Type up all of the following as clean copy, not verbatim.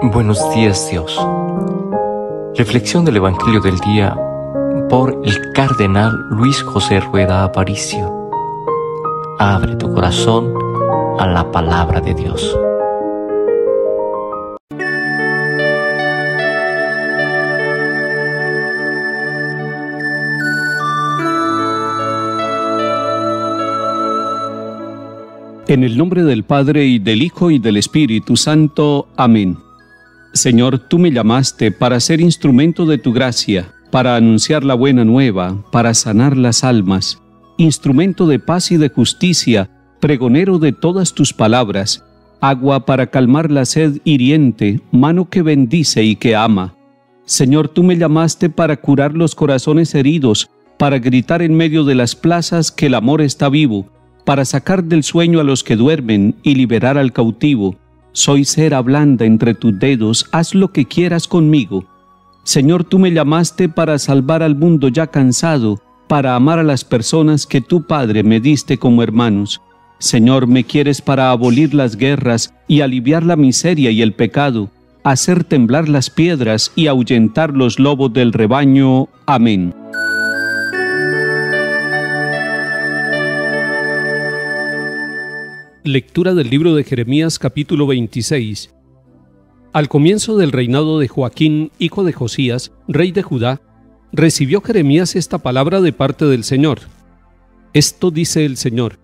Buenos días, Dios. Reflexión del Evangelio del día por el Cardenal Luis José Rueda Aparicio. Abre tu corazón a la palabra de Dios. En el nombre del Padre, y del Hijo, y del Espíritu Santo. Amén. Señor, tú me llamaste para ser instrumento de tu gracia, para anunciar la buena nueva, para sanar las almas, instrumento de paz y de justicia, pregonero de todas tus palabras, agua para calmar la sed hiriente, mano que bendice y que ama. Señor, tú me llamaste para curar los corazones heridos, para gritar en medio de las plazas que el amor está vivo, para sacar del sueño a los que duermen y liberar al cautivo. Soy cera blanda entre tus dedos, haz lo que quieras conmigo. Señor, tú me llamaste para salvar al mundo ya cansado, para amar a las personas que tú, Padre, me diste como hermanos. Señor, me quieres para abolir las guerras y aliviar la miseria y el pecado, hacer temblar las piedras y ahuyentar los lobos del rebaño. Amén. Lectura del libro de Jeremías, capítulo 26. Al comienzo del reinado de Joaquín, hijo de Josías, rey de Judá, recibió Jeremías esta palabra de parte del Señor. Esto dice el Señor: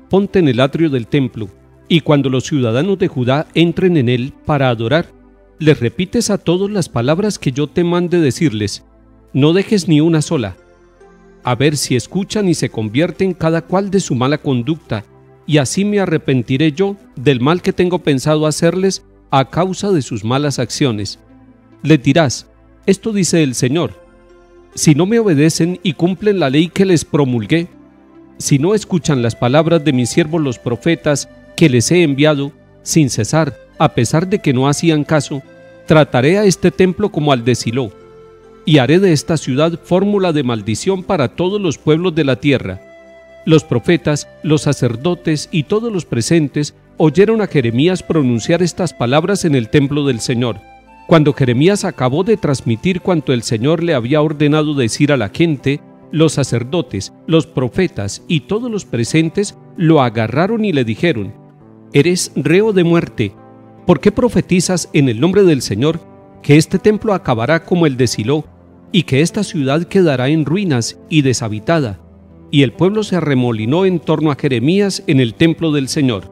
ponte en el atrio del templo, y cuando los ciudadanos de Judá entren en él para adorar, les repites a todos las palabras que yo te mande decirles. No dejes ni una sola. A ver si escuchan y se convierten cada cual de su mala conducta, y así me arrepentiré yo del mal que tengo pensado hacerles a causa de sus malas acciones. Les dirás: esto dice el Señor: si no me obedecen y cumplen la ley que les promulgué, si no escuchan las palabras de mis siervos los profetas que les he enviado, sin cesar, a pesar de que no hacían caso, trataré a este templo como al de Silo, y haré de esta ciudad fórmula de maldición para todos los pueblos de la tierra. Los profetas, los sacerdotes y todos los presentes oyeron a Jeremías pronunciar estas palabras en el templo del Señor. Cuando Jeremías acabó de transmitir cuanto el Señor le había ordenado decir a la gente, los sacerdotes, los profetas y todos los presentes lo agarraron y le dijeron: «Eres reo de muerte. ¿Por qué profetizas en el nombre del Señor que este templo acabará como el de Silo y que esta ciudad quedará en ruinas y deshabitada?» Y el pueblo se arremolinó en torno a Jeremías en el templo del Señor.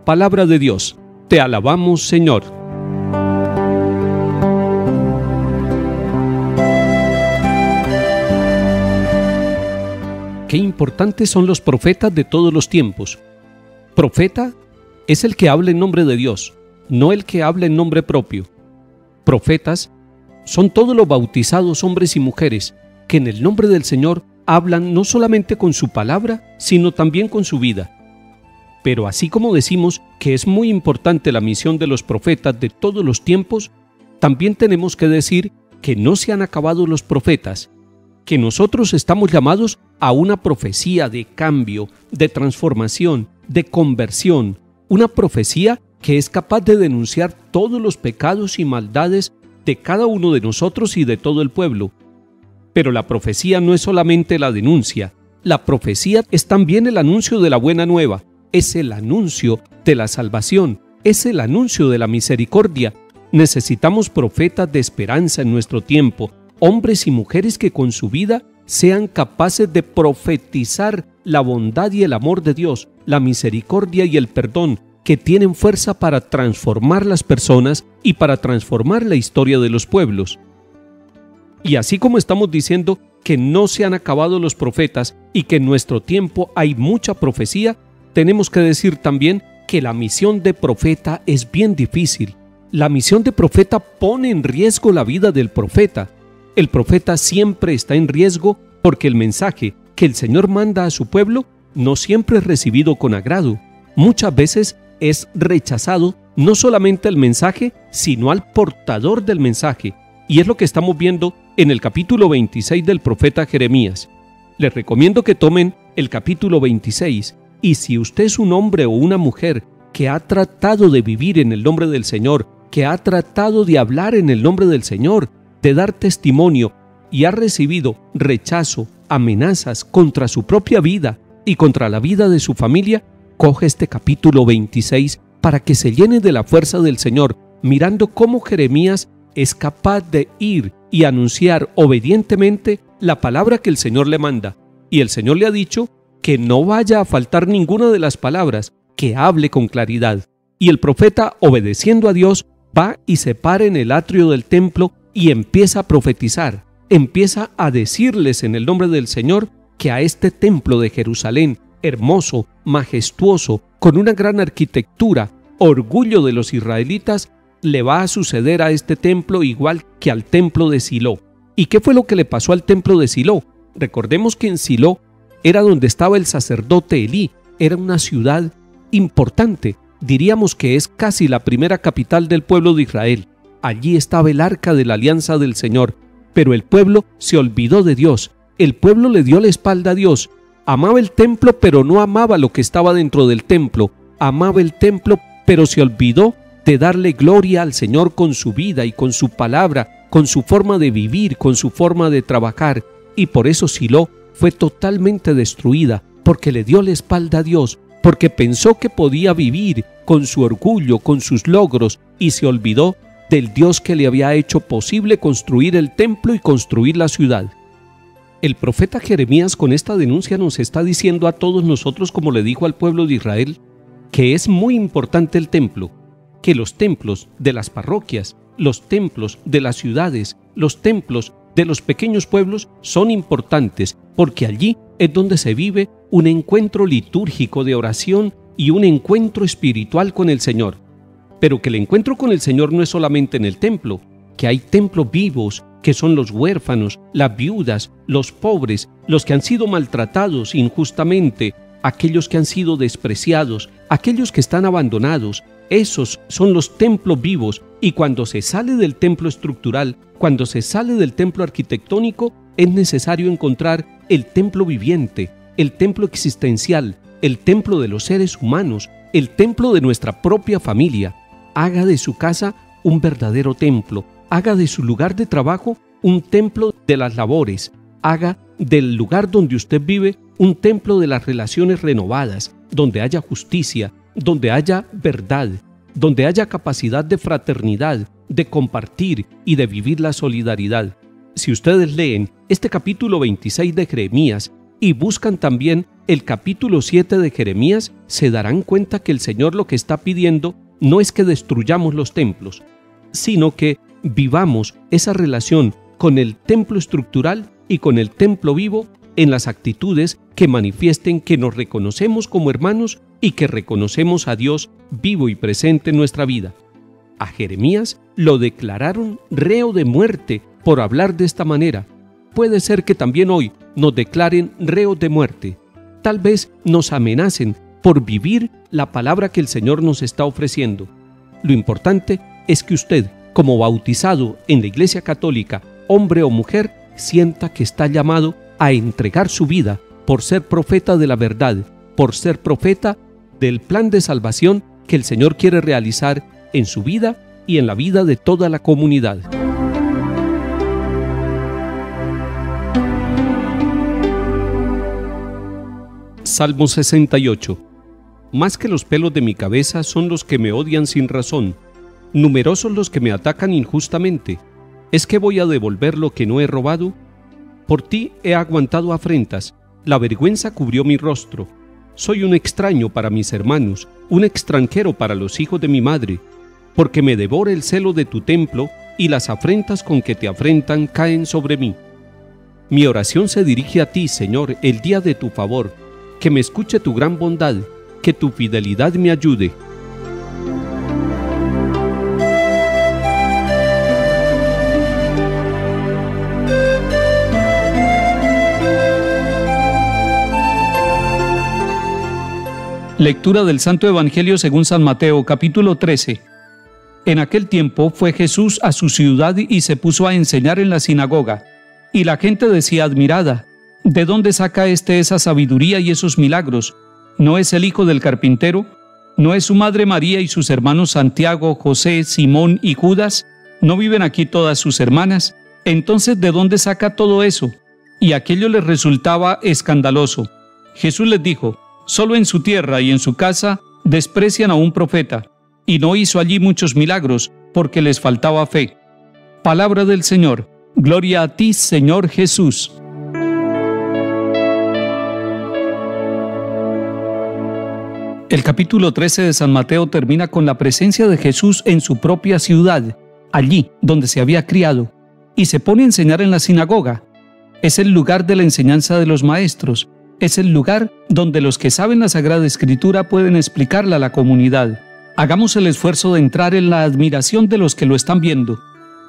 Palabra de Dios. Te alabamos, Señor. Qué importantes son los profetas de todos los tiempos. Profeta es el que habla en nombre de Dios, no el que habla en nombre propio. Profetas son todos los bautizados hombres y mujeres que en el nombre del Señor hablan no solamente con su palabra, sino también con su vida. Pero así como decimos que es muy importante la misión de los profetas de todos los tiempos, también tenemos que decir que no se han acabado los profetas, que nosotros estamos llamados a una profecía de cambio, de transformación, de conversión, una profecía que es capaz de denunciar todos los pecados y maldades de cada uno de nosotros y de todo el pueblo. Pero la profecía no es solamente la denuncia, la profecía es también el anuncio de la buena nueva, es el anuncio de la salvación, es el anuncio de la misericordia. Necesitamos profetas de esperanza en nuestro tiempo, hombres y mujeres que con su vida sean capaces de profetizar la bondad y el amor de Dios, la misericordia y el perdón, que tienen fuerza para transformar las personas y para transformar la historia de los pueblos. Y así como estamos diciendo que no se han acabado los profetas y que en nuestro tiempo hay mucha profecía, tenemos que decir también que la misión de profeta es bien difícil. La misión de profeta pone en riesgo la vida del profeta. El profeta siempre está en riesgo porque el mensaje que el Señor manda a su pueblo no siempre es recibido con agrado. Muchas veces es rechazado no solamente el mensaje, sino al portador del mensaje. Y es lo que estamos viendo en el capítulo 26 del profeta Jeremías. Les recomiendo que tomen el capítulo 26 y si usted es un hombre o una mujer que ha tratado de vivir en el nombre del Señor, que ha tratado de hablar en el nombre del Señor, de dar testimonio, y ha recibido rechazo, amenazas contra su propia vida y contra la vida de su familia, coge este capítulo 26 para que se llene de la fuerza del Señor, mirando cómo Jeremías es capaz de ir y anunciar obedientemente la palabra que el Señor le manda. Y el Señor le ha dicho que no vaya a faltar ninguna de las palabras, que hable con claridad. Y el profeta, obedeciendo a Dios, va y se para en el atrio del templo y empieza a profetizar, empieza a decirles en el nombre del Señor que a este templo de Jerusalén, hermoso, majestuoso, con una gran arquitectura, orgullo de los israelitas, le va a suceder a este templo igual que al templo de Silo. ¿Y qué fue lo que le pasó al templo de Silo? Recordemos que en Silo era donde estaba el sacerdote Elí, era una ciudad importante, diríamos que es casi la primera capital del pueblo de Israel. Allí estaba el arca de la alianza del Señor, pero el pueblo se olvidó de Dios, el pueblo le dio la espalda a Dios, amaba el templo pero no amaba lo que estaba dentro del templo, amaba el templo pero se olvidó de darle gloria al Señor con su vida y con su palabra, con su forma de vivir, con su forma de trabajar, y por eso Silo fue totalmente destruida, porque le dio la espalda a Dios, porque pensó que podía vivir con su orgullo, con sus logros, y se olvidó del Dios que le había hecho posible construir el templo y construir la ciudad. El profeta Jeremías con esta denuncia nos está diciendo a todos nosotros, como le dijo al pueblo de Israel, que es muy importante el templo, que los templos de las parroquias, los templos de las ciudades, los templos de los pequeños pueblos son importantes, porque allí es donde se vive un encuentro litúrgico de oración y un encuentro espiritual con el Señor. Pero que el encuentro con el Señor no es solamente en el templo, que hay templos vivos, que son los huérfanos, las viudas, los pobres, los que han sido maltratados injustamente, aquellos que han sido despreciados, aquellos que están abandonados. Esos son los templos vivos, y cuando se sale del templo estructural, cuando se sale del templo arquitectónico, es necesario encontrar el templo viviente, el templo existencial, el templo de los seres humanos, el templo de nuestra propia familia. Haga de su casa un verdadero templo, haga de su lugar de trabajo un templo de las labores, haga del lugar donde usted vive un templo de las relaciones renovadas, donde haya justicia, donde haya verdad, donde haya capacidad de fraternidad, de compartir y de vivir la solidaridad. Si ustedes leen este capítulo 26 de Jeremías y buscan también el capítulo 7 de Jeremías, se darán cuenta que el Señor lo que está pidiendo no es que destruyamos los templos, sino que vivamos esa relación con el templo estructural y con el templo vivo en las actitudes que manifiesten que nos reconocemos como hermanos y que reconocemos a Dios vivo y presente en nuestra vida. A Jeremías lo declararon reo de muerte por hablar de esta manera. Puede ser que también hoy nos declaren reos de muerte. Tal vez nos amenacen por vivir la palabra que el Señor nos está ofreciendo. Lo importante es que usted, como bautizado en la Iglesia Católica, hombre o mujer, sienta que está llamado a entregar su vida por ser profeta de la verdad, por ser profeta del plan de salvación que el Señor quiere realizar en su vida y en la vida de toda la comunidad. Salmo 68. Más que los pelos de mi cabeza son los que me odian sin razón, numerosos los que me atacan injustamente. ¿Es que voy a devolver lo que no he robado? Por ti he aguantado afrentas, la vergüenza cubrió mi rostro. Soy un extraño para mis hermanos, un extranjero para los hijos de mi madre, porque me devora el celo de tu templo y las afrentas con que te afrentan caen sobre mí. Mi oración se dirige a ti, Señor, el día de tu favor, que me escuche tu gran bondad, que tu fidelidad me ayude. Lectura del Santo Evangelio según San Mateo, capítulo 13. En aquel tiempo fue Jesús a su ciudad y se puso a enseñar en la sinagoga. Y la gente decía admirada, ¿de dónde saca esa sabiduría y esos milagros? ¿No es el hijo del carpintero? ¿No es su madre María y sus hermanos Santiago, José, Simón y Judas? ¿No viven aquí todas sus hermanas? Entonces, ¿de dónde saca todo eso? Y aquello les resultaba escandaloso. Jesús les dijo: solo en su tierra y en su casa desprecian a un profeta, y no hizo allí muchos milagros, porque les faltaba fe. Palabra del Señor. Gloria a ti, Señor Jesús. El capítulo 13 de San Mateo termina con la presencia de Jesús en su propia ciudad, allí donde se había criado, y se pone a enseñar en la sinagoga. Es el lugar de la enseñanza de los maestros, es el lugar donde los que saben la Sagrada Escritura pueden explicarla a la comunidad. Hagamos el esfuerzo de entrar en la admiración de los que lo están viendo.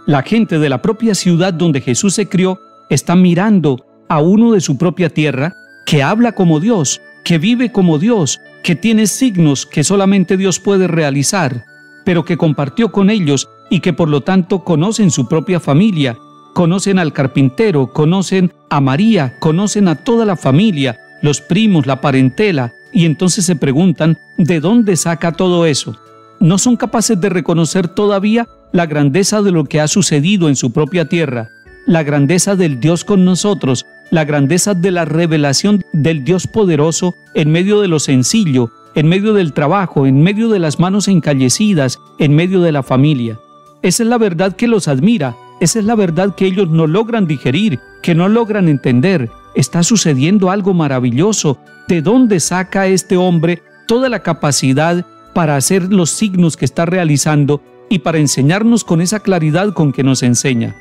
La gente de la propia ciudad donde Jesús se crió está mirando a uno de su propia tierra que habla como Dios, que vive como Dios, que tiene signos que solamente Dios puede realizar, pero que compartió con ellos y que por lo tanto conocen su propia familia, conocen al carpintero, conocen a María, conocen a toda la familia, los primos, la parentela, y entonces se preguntan ¿de dónde saca todo eso? No son capaces de reconocer todavía la grandeza de lo que ha sucedido en su propia tierra, la grandeza del Dios con nosotros, la grandeza de la revelación del Dios poderoso en medio de lo sencillo, en medio del trabajo, en medio de las manos encallecidas, en medio de la familia. Esa es la verdad que los admira, esa es la verdad que ellos no logran digerir, que no logran entender. Está sucediendo algo maravilloso. ¿De dónde saca este hombre toda la capacidad para hacer los signos que está realizando y para enseñarnos con esa claridad con que nos enseña?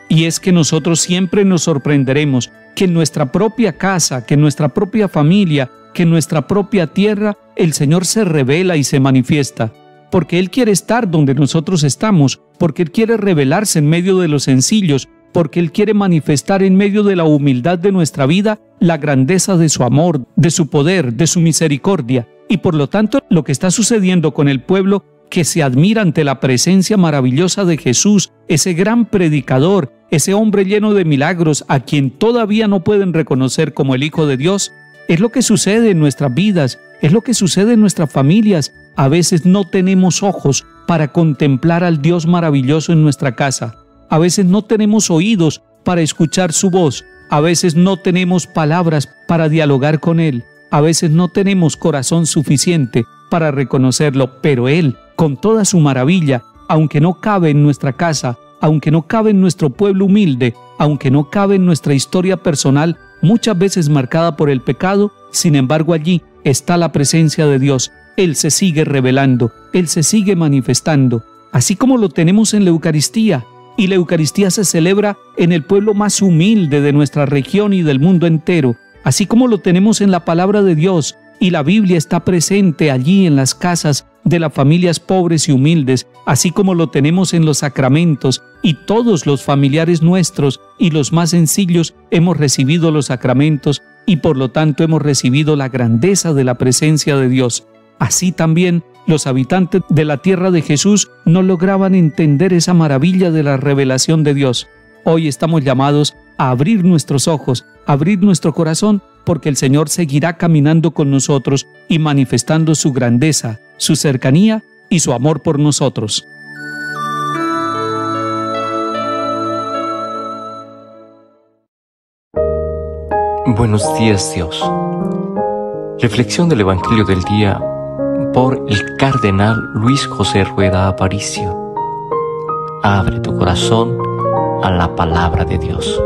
Y es que nosotros siempre nos sorprenderemos que en nuestra propia casa, que en nuestra propia familia, que en nuestra propia tierra, el Señor se revela y se manifiesta, porque Él quiere estar donde nosotros estamos, porque Él quiere revelarse en medio de los sencillos, porque Él quiere manifestar en medio de la humildad de nuestra vida la grandeza de su amor, de su poder, de su misericordia. Y por lo tanto, lo que está sucediendo con el pueblo que se admira ante la presencia maravillosa de Jesús, ese gran predicador, ese hombre lleno de milagros a quien todavía no pueden reconocer como el Hijo de Dios, es lo que sucede en nuestras vidas, es lo que sucede en nuestras familias. A veces no tenemos ojos para contemplar al Dios maravilloso en nuestra casa. A veces no tenemos oídos para escuchar su voz. A veces no tenemos palabras para dialogar con Él. A veces no tenemos corazón suficiente para reconocerlo, pero Él, con toda su maravilla, aunque no cabe en nuestra casa, aunque no cabe en nuestro pueblo humilde, aunque no cabe en nuestra historia personal, muchas veces marcada por el pecado, sin embargo allí está la presencia de Dios. Él se sigue revelando, Él se sigue manifestando, así como lo tenemos en la Eucaristía. Y la Eucaristía se celebra en el pueblo más humilde de nuestra región y del mundo entero, así como lo tenemos en la palabra de Dios, y la Biblia está presente allí en las casas de las familias pobres y humildes, así como lo tenemos en los sacramentos, y todos los familiares nuestros y los más sencillos hemos recibido los sacramentos y por lo tanto hemos recibido la grandeza de la presencia de Dios. Así también los habitantes de la tierra de Jesús no lograban entender esa maravilla de la revelación de Dios. Hoy estamos llamados a abrir nuestros ojos, a abrir nuestro corazón, porque el Señor seguirá caminando con nosotros y manifestando su grandeza, su cercanía y su amor por nosotros. Buenos días, Dios. Reflexión del Evangelio del día por el Cardenal Luis José Rueda Aparicio. Abre tu corazón a la palabra de Dios.